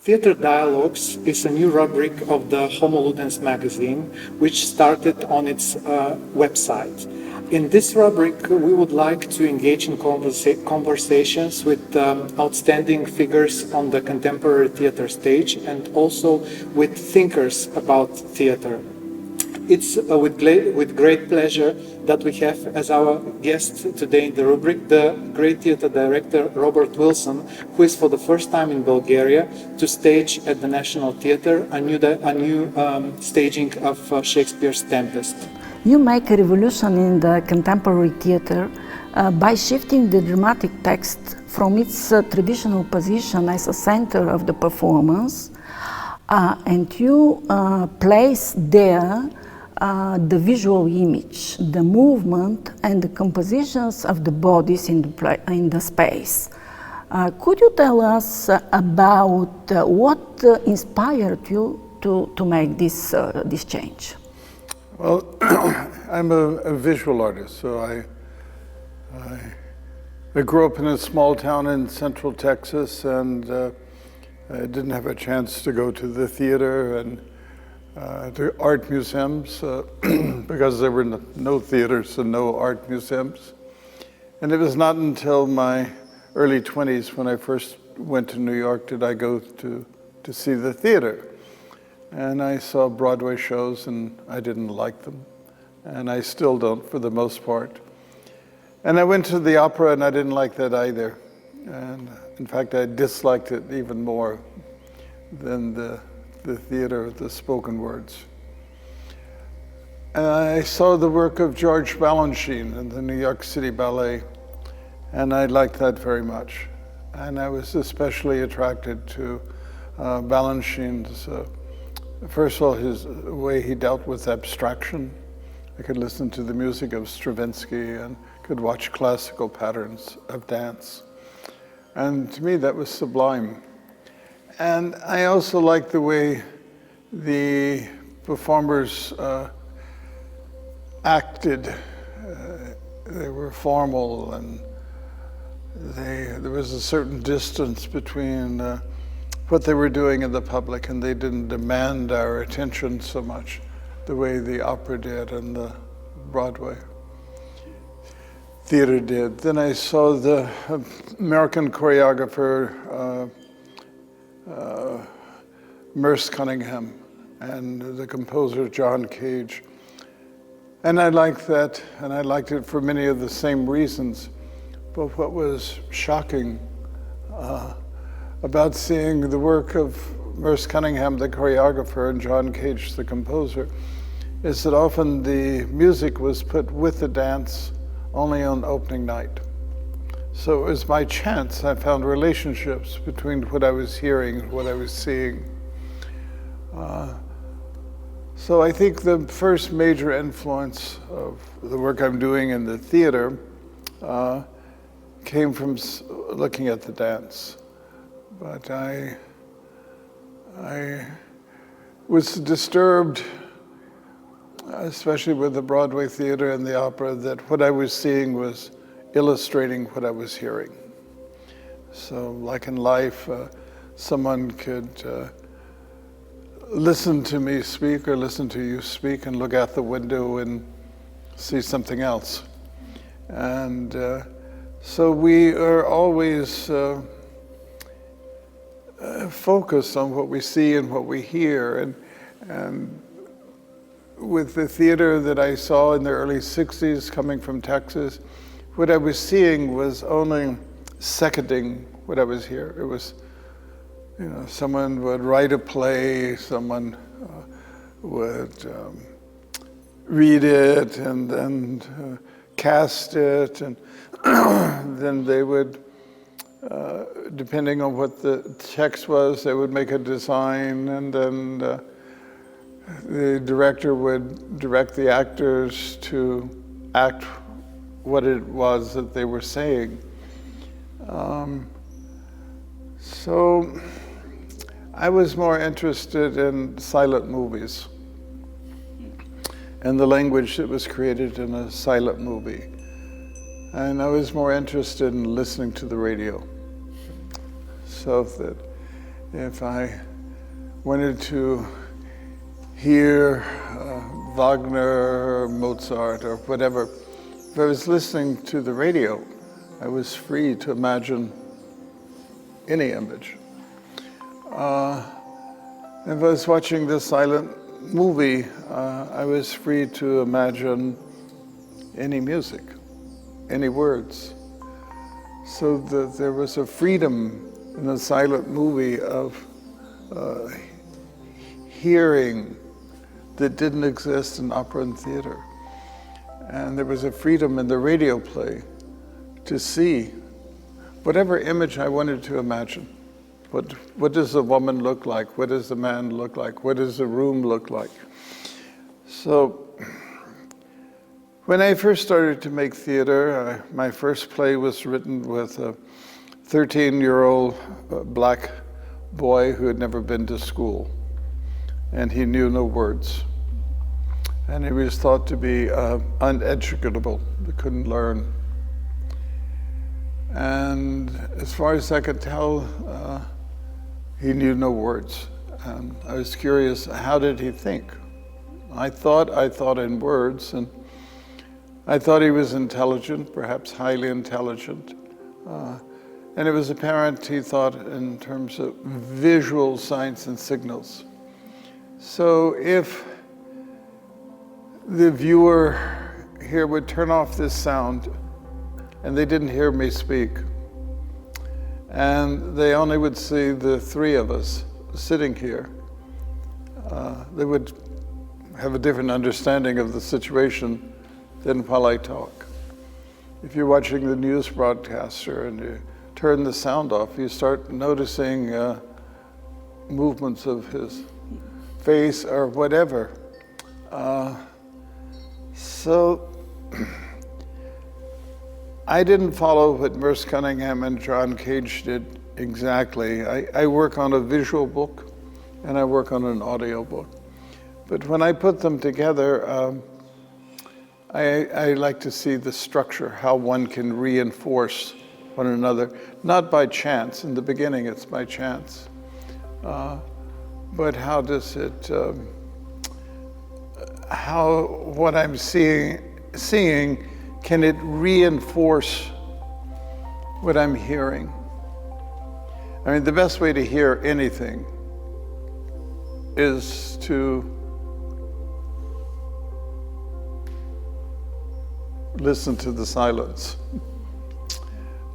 Theater Dialogues is a new rubric of the Homo Ludens magazine, which started on its website. In this rubric, we would like to engage in conversations with outstanding figures on the contemporary theater stage and also with thinkers about theater. It's with great pleasure that we have as our guest today in the rubric the great theater director Robert Wilson, who is for the first time in Bulgaria to stage at the National Theatre a new staging of Shakespeare's Tempest. You make a revolution in the contemporary theater by shifting the dramatic text from its traditional position as a center of the performance, and you place there the visual image, the movement, and the compositions of the bodies in the space. Could you tell us about what inspired you to make this change? Well, I'm a visual artist, so I grew up in a small town in central Texas, and I didn't have a chance to go to the theater and to art museums because there were no theaters and no art museums. And it was not until my early 20s when I first went to New York did I go to see the theater. And I saw Broadway shows and I didn't like them. And I still don't for the most part. And I went to the opera and I didn't like that either. And in fact, I disliked it even more than the theater, the spoken words. And I saw the work of George Balanchine in the New York City Ballet, and I liked that very much. And I was especially attracted to Balanchine's, first of all, his way he dealt with abstraction. I could listen to the music of Stravinsky and could watch classical patterns of dance. And to me, that was sublime. And I also liked the way the performers acted. They were formal, and there was a certain distance between what they were doing in the public, and they didn't demand our attention so much the way the opera did and the Broadway theater did. Then I saw the American choreographer Merce Cunningham and the composer John Cage. And I liked that, and I liked it for many of the same reasons. But what was shocking about seeing the work of Merce Cunningham, the choreographer, and John Cage, the composer, is that often the music was put with the dance only on opening night. So it was by chance I found relationships between what I was hearing and what I was seeing. So I think the first major influence of the work I'm doing in the theater came from looking at the dance. But I was disturbed, especially with the Broadway theater and the opera, that what I was seeing was illustrating what I was hearing. So like in life, someone could listen to me speak or listen to you speak and look out the window and see something else. And so we are always focused on what we see and what we hear. And with the theater that I saw in the early 60s coming from Texas, what I was seeing was only seconding what I was hearing. It was, someone would write a play, someone would read it and then cast it, and then they would, depending on what the text was, they would make a design, and then the director would direct the actors to act what it was that they were saying. So I was more interested in silent movies and the language that was created in a silent movie. And I was more interested in listening to the radio. So that if I wanted to hear Wagner or Mozart or whatever, if I was listening to the radio, I was free to imagine any image. If I was watching the silent movie, I was free to imagine any music, any words. So that there was a freedom in the silent movie of hearing that didn't exist in opera and theater. And there was a freedom in the radio play to see whatever image I wanted to imagine. What does a woman look like? What does a man look like? What does a room look like? So when I first started to make theater, my first play was written with a 13-year-old black boy who had never been to school, and he knew no words. And he was thought to be uneducable, he couldn't learn. And as far as I could tell, he knew no words. And I was curious, how did he think? I thought in words, and I thought he was intelligent, perhaps highly intelligent. And it was apparent he thought in terms of visual signs and signals. So if the viewer here would turn off this sound and they didn't hear me speak, and they only would see the three of us sitting here, they would have a different understanding of the situation than while I talk. If you're watching the news broadcaster and you turn the sound off, you start noticing movements of his face or whatever. So I didn't follow what Merce Cunningham and John Cage did exactly. I work on a visual book and I work on an audio book. But when I put them together, I like to see the structure, how one can reinforce one another, not by chance. In the beginning, it's by chance. But how does it, how what I'm seeing, can it reinforce what I'm hearing? I mean, the best way to hear anything is to listen to the silence.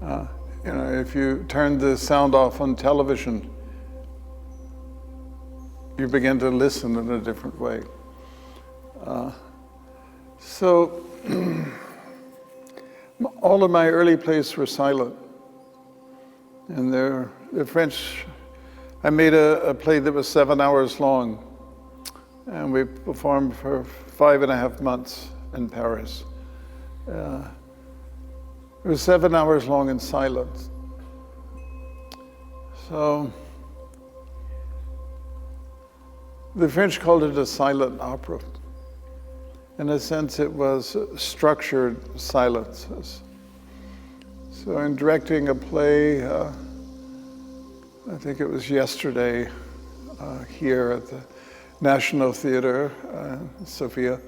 You know, if you turn the sound off on television, you begin to listen in a different way. So all of my early plays were silent. And the French, I made a play that was 7 hours long, and we performed for 5.5 months in Paris. It was 7 hours long in silence. So the French called it a silent opera. In a sense, it was structured silences. So in directing a play, I think it was yesterday here at the National Theater, Sofia,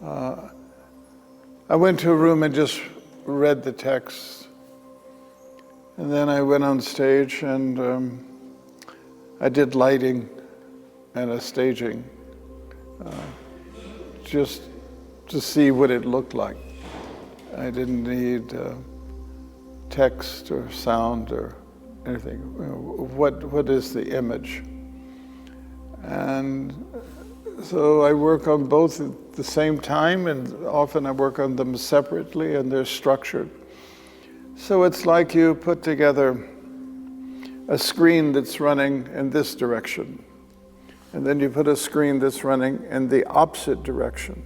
I went to a room and just read the text. And then I went on stage and I did lighting and a staging, just to see what it looked like. I didn't need text or sound or anything. What is the image? And so I work on both at the same time, and often I work on them separately, and they're structured. So it's like you put together a screen that's running in this direction, and then you put a screen that's running in the opposite direction.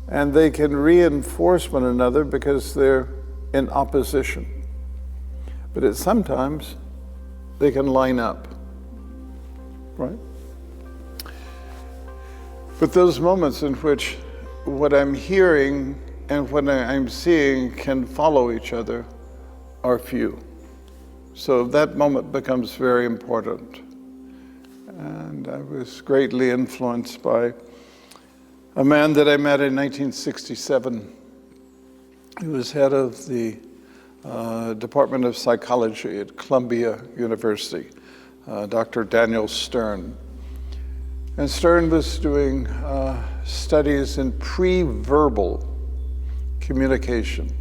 And they can reinforce one another because they're in opposition. But sometimes they can line up, right? But those moments in which what I'm hearing and what I'm seeing can follow each other are few. So that moment becomes very important. And I was greatly influenced by a man that I met in 1967. He was head of the Department of Psychology at Columbia University, Dr. Daniel Stern. And Stern was doing studies in pre-verbal communication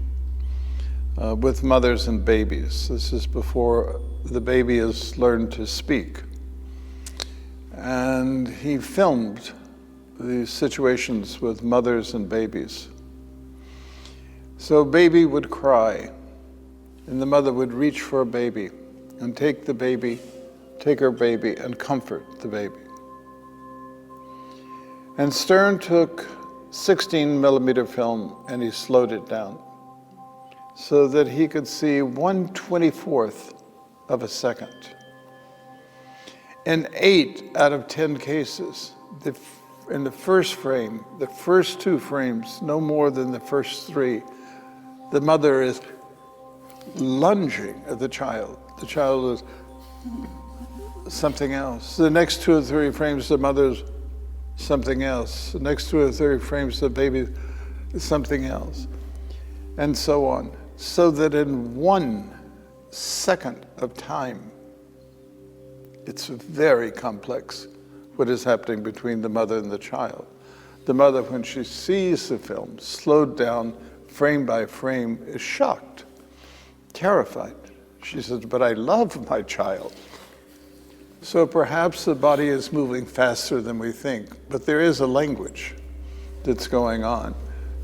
with mothers and babies. This is before the baby has learned to speak. And he filmed these situations with mothers and babies. So baby would cry, and the mother would reach for a baby and take her baby and comfort the baby. And Stern took 16 millimeter film and he slowed it down so that he could see 1/24th of a second. In 8 out of 10 cases, in the first frame, the first 2 frames, no more than the first 3, the mother is lunging at the child. The child is something else. The next 2 or 3 frames, the mother's something else. The next 2 or 3 frames, the baby is something else. And so on. So that in 1 second of time, it's very complex what is happening between the mother and the child. The mother, when she sees the film, slowed down frame by frame, is shocked, terrified. She says, but I love my child. So perhaps the body is moving faster than we think, but there is a language that's going on,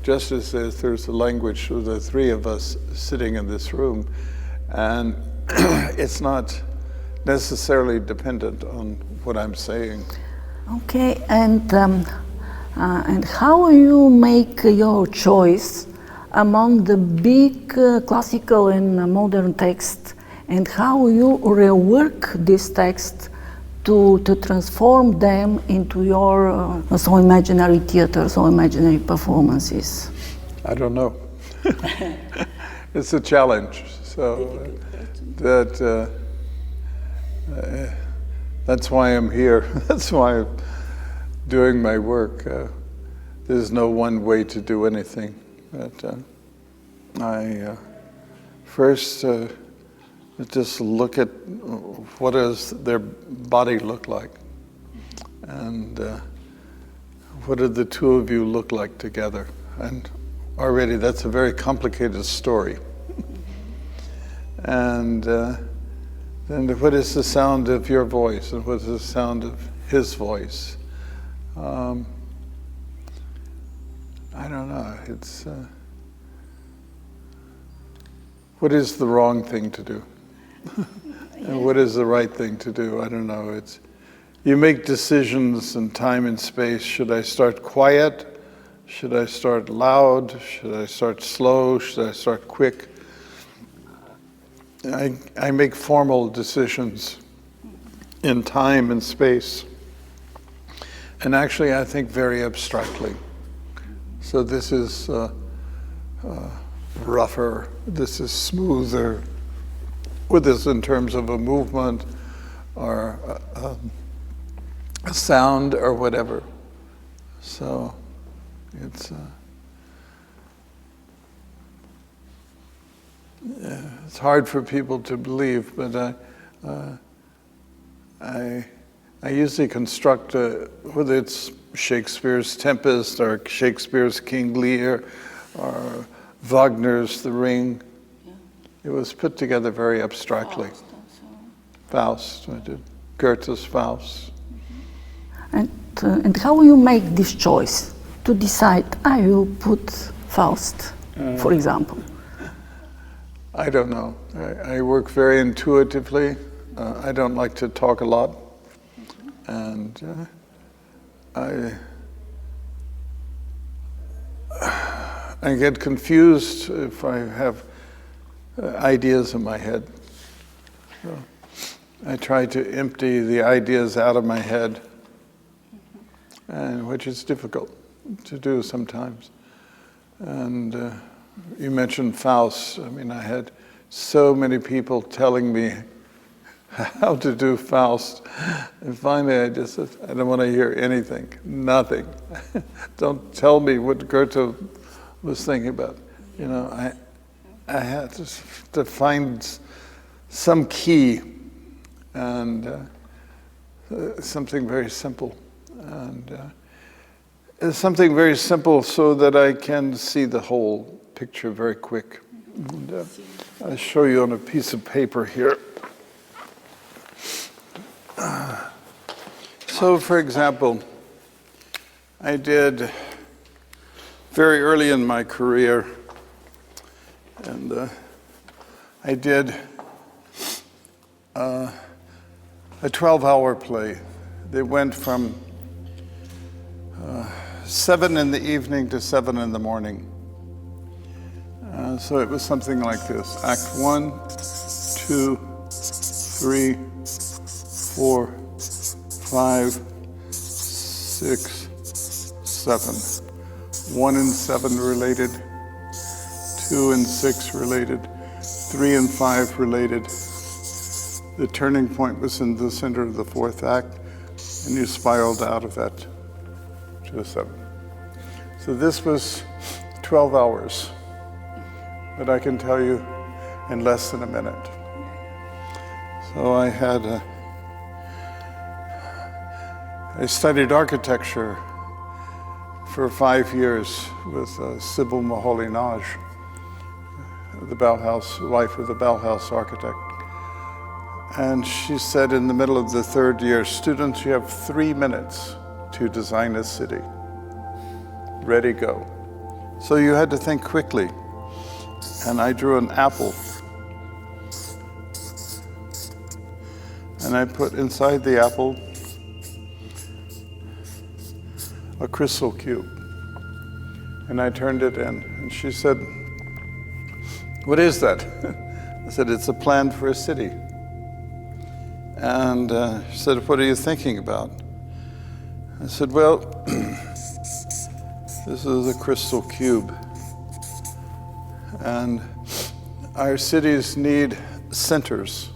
just as there's a language for the 3 of us sitting in this room, and it's not necessarily dependent on what I'm saying. Okay, and how you make your choice among the big classical and modern texts, and how you rework this text to transform them into your so imaginary theater, so imaginary performances? I don't know. It's a challenge. So that's why I'm here. That's why I'm doing my work. There's no one way to do anything. But I first just look at what does their body look like, and what do the 2 of you look like together. And already that's a very complicated story. And then what is the sound of your voice, and what is the sound of his voice? I don't know. It's what is the wrong thing to do, and what is the right thing to do? I don't know. It's you make decisions in time and space. Should I start quiet? Should I start loud? Should I start slow? Should I start quick? I make formal decisions in time and space, and actually I think very abstractly. So this is rougher, this is smoother, with this in terms of a movement or a sound or whatever. So it's hard for people to believe, but I usually construct, whether it's Shakespeare's Tempest or Shakespeare's King Lear or Wagner's The Ring. Yeah. It was put together very abstractly. Faust, I did. Goethe's Faust. And how you make this choice to decide, I will put Faust, for example? I don't know. I work very intuitively. I don't like to talk a lot. And I get confused if I have ideas in my head. So I try to empty the ideas out of my head, and which is difficult to do sometimes. And you mentioned Faust. I mean, I had so many people telling me how to do Faust. And finally I just said, I don't want to hear anything, nothing. Don't tell me what Goethe was thinking about. You know, I had to find some key and something very simple. And it's something very simple so that I can see the whole picture very quick. And, I'll show you on a piece of paper here. So, for example, I did very early in my career, and I did a 12-hour play. They went from 7 in the evening to 7 in the morning. So it was something like this: Act 1, 2, 3, 4, 5, 6, 7. 1 and 7 related, 2 and 6 related, 3 and 5 related. The turning point was in the center of the 4th act, and you spiraled out of that to the 7th. So this was 12 hours, but I can tell you in less than a minute. So I studied architecture for 5 years with Sybil Moholy-Nagy, the Bauhaus, wife of the Bauhaus architect. And she said in the middle of the 3rd year, students, you have 3 minutes to design a city. Ready, go. So you had to think quickly. And I drew an apple. And I put inside the apple a crystal cube. And I turned it in. And she said, what is that? I said, it's a plan for a city. And she said, what are you thinking about? I said, well, this is a crystal cube. And our cities need centers,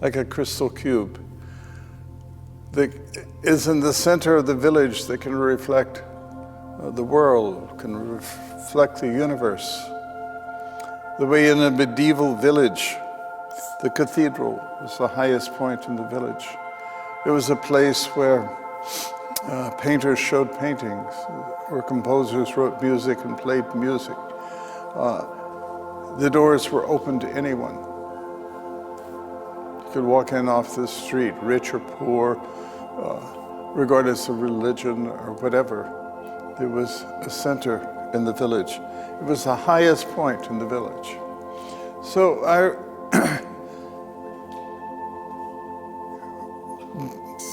like a crystal cube, that is in the center of the village that can reflect the world, can reflect the universe. The way in a medieval village, the cathedral was the highest point in the village. It was a place where painters showed paintings, where composers wrote music and played music. The doors were open to anyone. You could walk in off the street, rich or poor, regardless of religion or whatever. There was a center in the village. It was the highest point in the village. So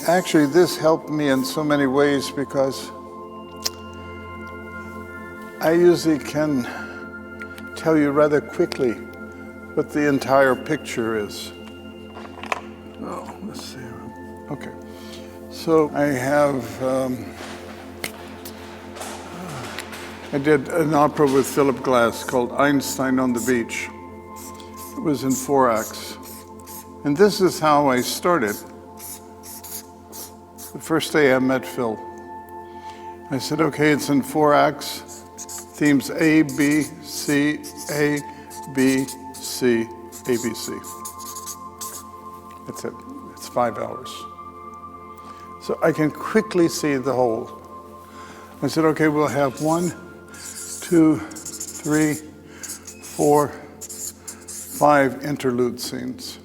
actually, this helped me in so many ways because I usually can tell you rather quickly what the entire picture is. Oh, let's see. Okay. So I did an opera with Philip Glass called Einstein on the Beach. It was in 4 acts. And this is how I started. The first day I met Phil, I said, okay, it's in 4 acts. Themes A, B, C, A, B, C, A, B, C. That's it. It's 5 hours. So I can quickly see the whole. I said, okay, we'll have 1, 2, 3, 4, 5 interlude scenes.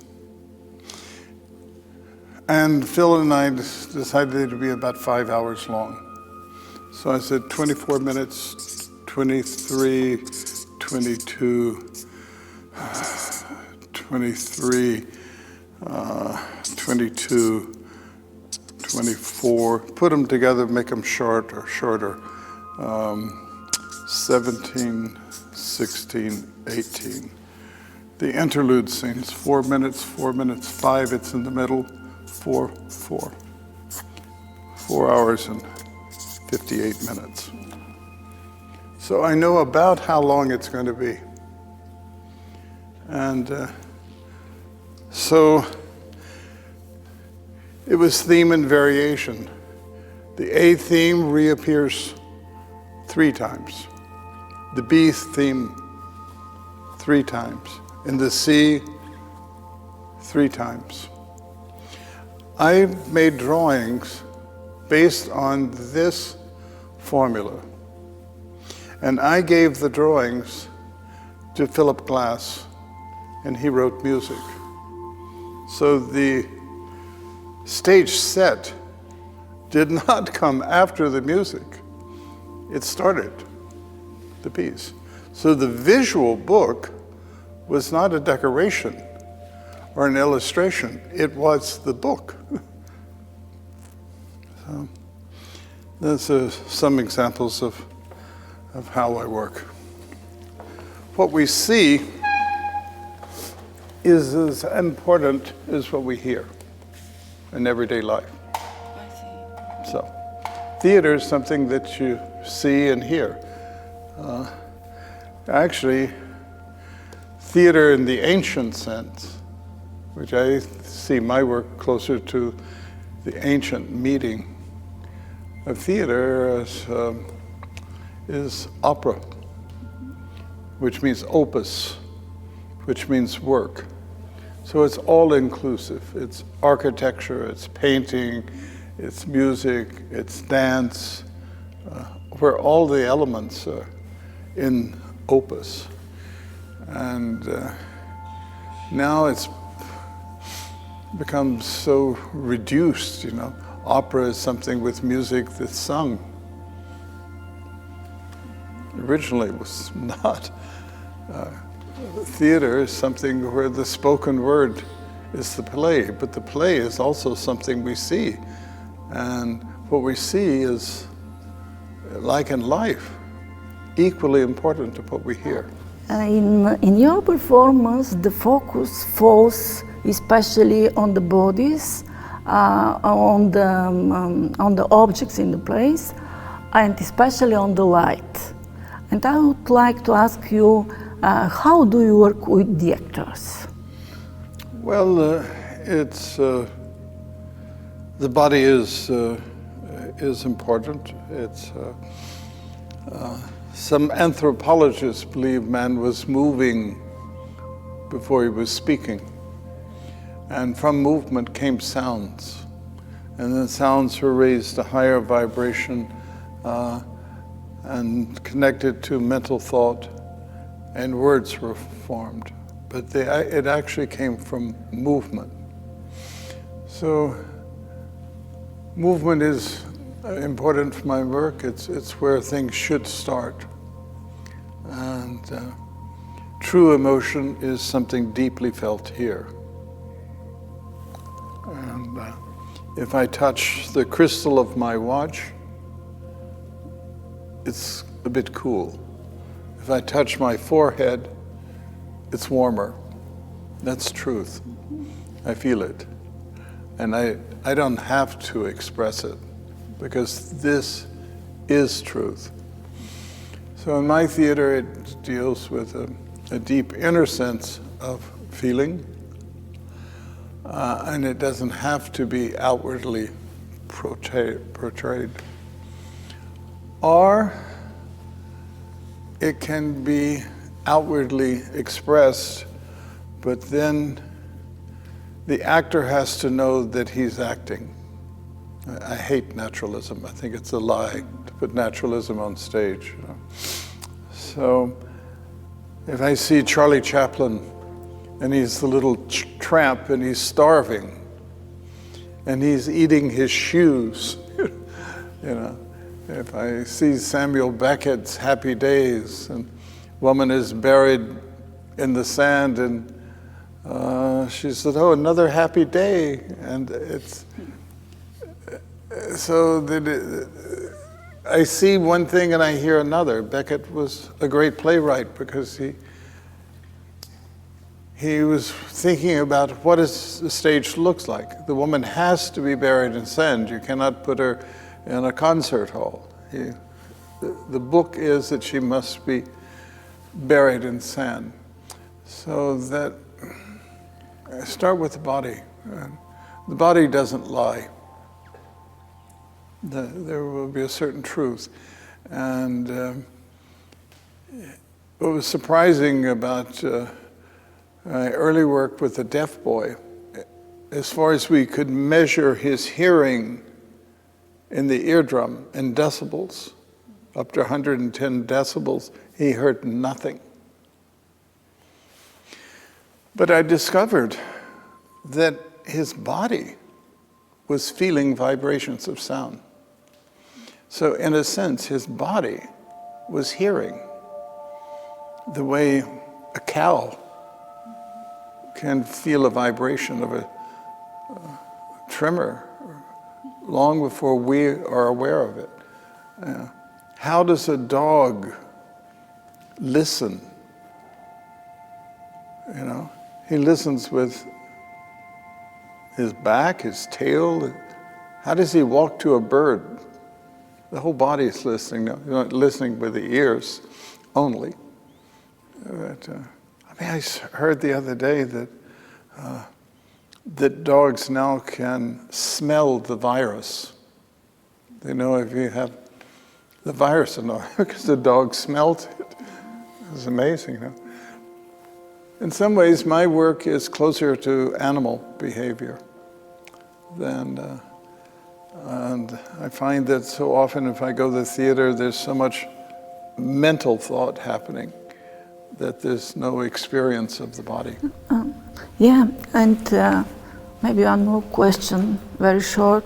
And Phil and I decided it would be about 5 hours long. So I said 24 minutes, 23, 22, 23, 22, 24. Put them together, make them short or shorter. 17, 16, 18. The interlude scenes, 4 minutes, 4 minutes, 5, it's in the middle, 4, 4. 4 hours and 58 minutes. So I know about how long it's going to be. And so it was theme and variation. The A theme reappears 3 times. The B theme 3 times. And the C 3 times. I made drawings based on this formula. And I gave the drawings to Philip Glass, and he wrote music. So the stage set did not come after the music. It started the piece. So the visual book was not a decoration or an illustration. It was the book. So those are some examples of how I work. What we see is as important as what we hear in everyday life. I see. So, theater is something that you see and hear. Actually, theater in the ancient sense, which I see my work closer to the ancient meaning of theater, is opera, which means opus, which means work. So it's all inclusive. It's architecture, it's painting, it's music, it's dance, where all the elements are in opus. And now it's become so reduced, you know. Opera is something with music that's sung. Originally it was not. Theater is something where the spoken word is the play, but the play is also something we see. And what we see is, like in life, equally important to what we hear. In your performance, the focus falls especially on the bodies, on the objects in the place, and especially on the light. And I would like to ask you, how do you work with the actors? Well, it's the body is important. It's some anthropologists believe man was moving before he was speaking, and from movement came sounds, and then sounds were raised to higher vibration and connected to mental thought, and words were formed. But it actually came from movement. So movement is important for my work. It's where things should start. And true emotion is something deeply felt here. And if I touch the crystal of my watch, it's a bit cool. If I touch my forehead, it's warmer. That's truth. I feel it. And I don't have to express it, because this is truth. So in my theater, it deals with a deep inner sense of feeling, and it doesn't have to be outwardly portrayed. Or it can be outwardly expressed, but then the actor has to know that he's acting. I hate naturalism. I think it's a lie to put naturalism on stage. You know? So if I see Charlie Chaplin and he's the little tramp and he's starving and he's eating his shoes, you know. If I see Samuel Beckett's Happy Days and woman is buried in the sand and she said, "Oh, another happy day," and it's so that I see one thing and I hear another. Beckett was a great playwright because he was thinking about what does the stage looks like. The woman has to be buried in sand. You cannot put her in a concert hall. The book is that she must be buried in sand. So that I start with the body. The body doesn't lie. There will be a certain truth. And what was surprising about my early work with the deaf boy, as far as we could measure his hearing in the eardrum in decibels, up to 110 decibels, he heard nothing. But I discovered that his body was feeling vibrations of sound. So in a sense, his body was hearing the way a cow can feel a vibration of a tremor long before we are aware of it. How does a dog listen? You know, he listens with his back, his tail. How does he walk to a bird? The whole body is listening. You're not listening with the ears only. But, I heard the other day that dogs now can smell the virus. They know if you have the virus or not because the dog smelled it. It's amazing. You know? In some ways, my work is closer to animal behavior than, and I find that so often if I go to the theater, there's so much mental thought happening that there's no experience of the body. Yeah, and maybe one more question, very short.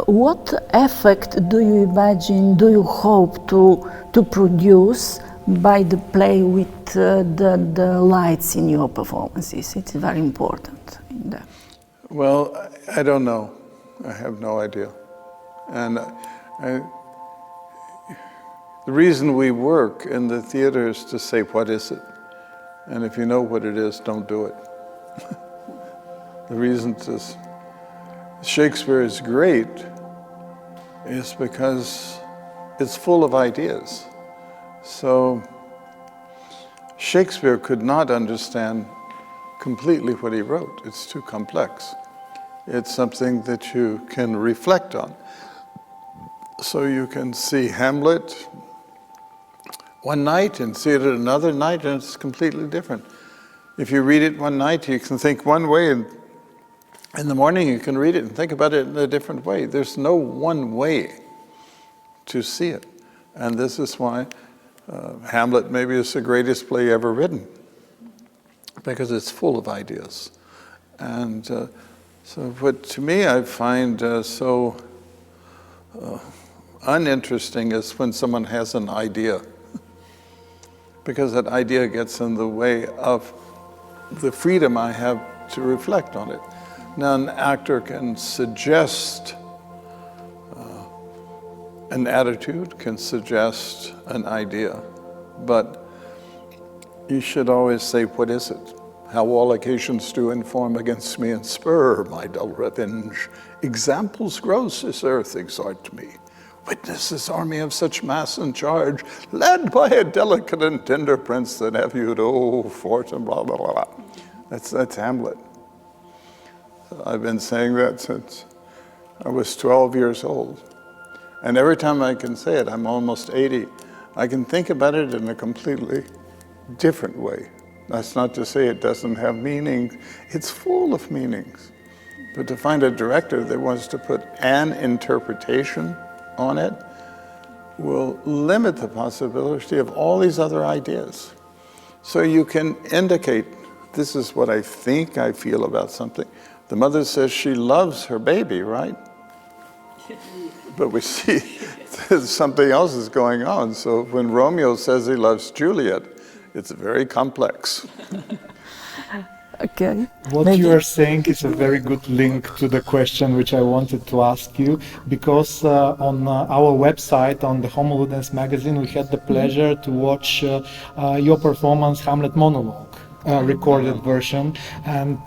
What effect do you imagine, do you hope to produce by the play with the lights in your performances? It's very important in that. Well, I don't know. I have no idea. And the reason we work in the theater is to say, what is it? And if you know what it is, don't do it. The reason Shakespeare is great is because it's full of ideas. So Shakespeare could not understand completely what he wrote. It's too complex. It's something that you can reflect on. So you can see Hamlet one night and see it another night, and it's completely different. If you read it one night, you can think one way, and in the morning you can read it and think about it in a different way. There's no one way to see it. And this is why Hamlet maybe is the greatest play ever written, because it's full of ideas. And so what to me I find so uninteresting is when someone has an idea, because that idea gets in the way of the freedom I have to reflect on it. Now an actor can suggest an attitude, can suggest an idea, but you should always say, what is it? How all occasions do inform against me and spur my dull revenge. Examples gross this earth exhort me. Witness this army of such mass and charge, led by a delicate and tender prince that have you to fort and blah, blah, blah, blah. That's Hamlet. I've been saying that since I was 12 years old. And every time I can say it, I'm almost 80, I can think about it in a completely different way. That's not to say it doesn't have meaning. It's full of meanings. But to find a director that wants to put an interpretation on it will limit the possibility of all these other ideas. So you can indicate, this is what I think I feel about something. The mother says she loves her baby, right? But we see something else is going on. So when Romeo says he loves Juliet, it's very complex. Okay. What you are saying is a very good link to the question which I wanted to ask you, because on our website, on the Homo Ludens magazine, we had the pleasure to watch your performance, Hamlet Monologue. recorded version. And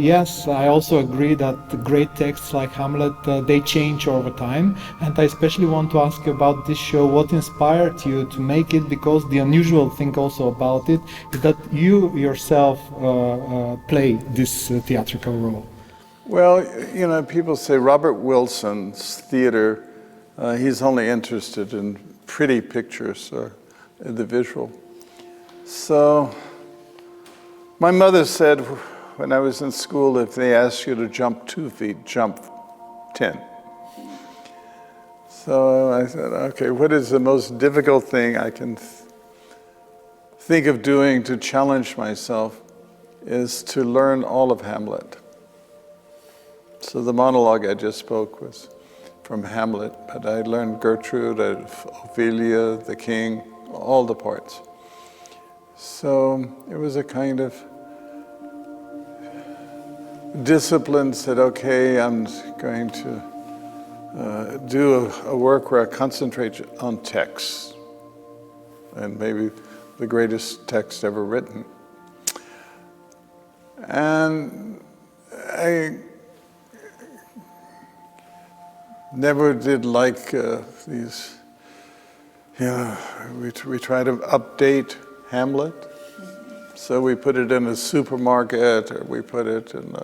yes, I also agree that the great texts like Hamlet, they change over time. And I especially want to ask you about this show, what inspired you to make it, because the unusual thing also about it is that you yourself play this theatrical role. Well, you know, people say Robert Wilson's theater, he's only interested in pretty pictures or the visual. So my mother said when I was in school, if they asked you to jump 2 feet, jump 10. So I said, okay, what is the most difficult thing I can think of doing to challenge myself is to learn all of Hamlet. So the monologue I just spoke was from Hamlet, but I learned Gertrude, Ophelia, the king, all the parts. So it was a kind of discipline, said, okay, I'm going to do a work where I concentrate on text, and maybe the greatest text ever written. And I never did like these, you know, we try to update Hamlet. So we put it in a supermarket, or we put it in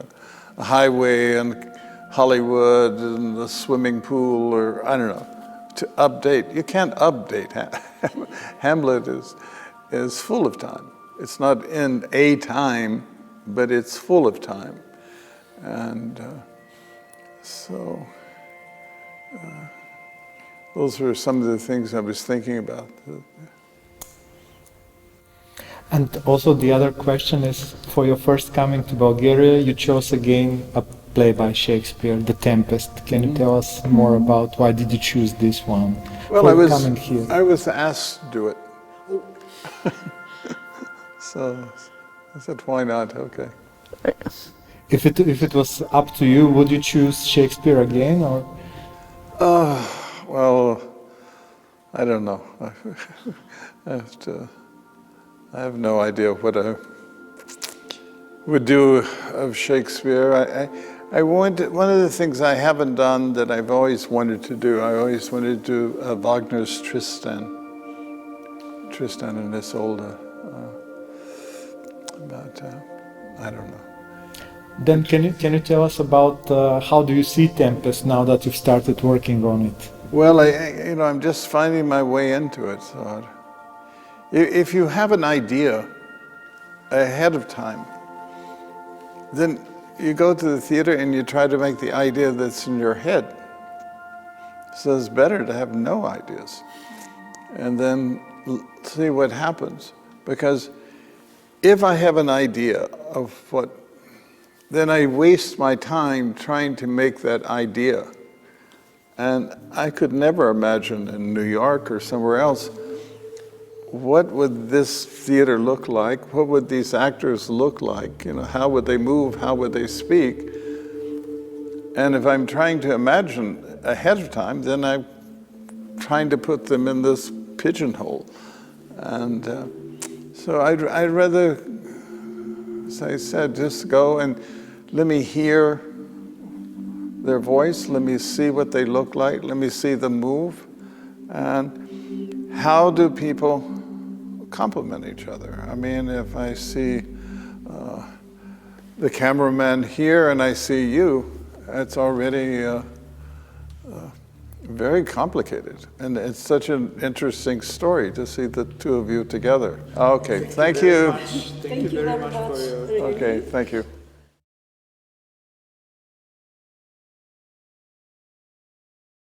a highway in Hollywood, in the swimming pool, or I don't know, to update. You can't update. Hamlet is full of time. It's not in a time, but it's full of time. And so those were some of the things I was thinking about. And also the other question is, for your first coming to Bulgaria, you chose again a play by Shakespeare, The Tempest. Can you tell us more about why did you choose this one? Well, coming here? I was asked to do it. So I said, why not? Okay. If it was up to you, would you choose Shakespeare again, or? Well, I don't know. I have no idea what I would do of Shakespeare. One of the things I haven't done that I've always wanted to do, I always wanted to do Wagner's Tristan and Isolde. But I don't know. Then can you tell us about how do you see Tempest now that you've started working on it? Well, I'm just finding my way into it. So if you have an idea ahead of time, then you go to the theater and you try to make the idea that's in your head. So it's better to have no ideas and then see what happens. Because if I have an idea of what, then I waste my time trying to make that idea. And I could never imagine in New York or somewhere else, what would this theater look like? What would these actors look like? How would they move? How would they speak? And if I'm trying to imagine ahead of time, then I'm trying to put them in this pigeonhole. And so I'd rather, as I said, just go and let me hear their voice, let me see what they look like, let me see them move. And how do people complement each other? I mean, if I see the cameraman here and I see you, it's already very complicated. And it's such an interesting story to see the two of you together. Okay, thank you. Thank you very much for your... Okay, thank you.